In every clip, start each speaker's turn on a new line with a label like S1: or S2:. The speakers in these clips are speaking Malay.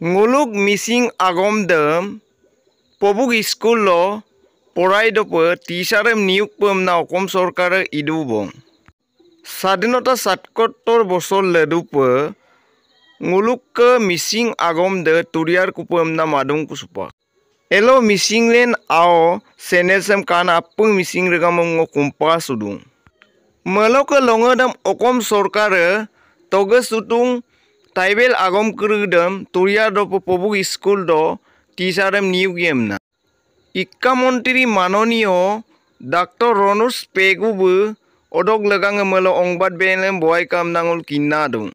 S1: Nguluk missing agom dem pobuk school lo porai dope tisarem niuk pem na okom sorkare idubong. Sadinota ৭৭ বছর ledupe nguluk ke missing agom de turiar kupem na madung kusupak. Elo missing len ao senesem kan apung missing regamong kumpa sudung. Melo ke longodam okom sorkare toge sutung taibel agom kerudem turiar do pobuk school do tisarem niuk yemna. Ikka Montri Manonio Dr. Ronus Pegubu odok legang melo ongbat benlem boy kam nangul kinadung.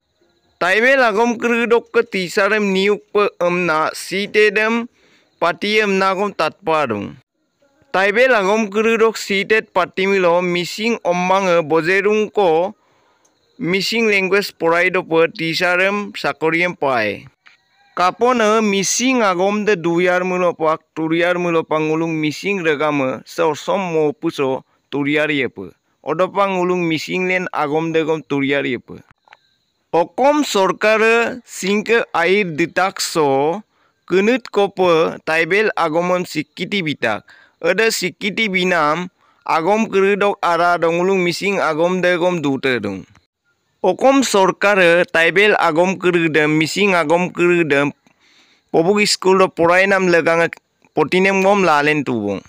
S1: Taibel agom kerudok ke tisarem niuk pe emna sitedem patiem nagom tatpadung. Taibel agom kerudok sitet patimilo missing ommange bozerung ko missing language porai dope tisarem sakoriem pai. Kapone missing agom de duyar mulo pak turiar mulo pangulung missing regame seosom mo puso turiar yepe. Odopang ulung missing len agom de gom turiar yepe. Okom sorkare singke air ditakso kenut kope taibel agomon sikiti bitak. Ada sikiti binam agom kerudok ara dongulung missing agom de gom dute dong. Okom sorkare taibel agom kerudem missing agom kerudem pobuk school do porai nam legang potinem gom lalen tubong.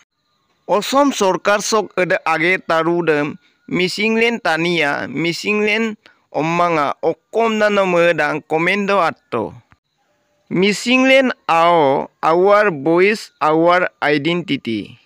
S1: Osom sorkar sok ada age tarudem missing len tania missing len ommanga okom nano medang komendo atto. Missing len ao our voice our identity.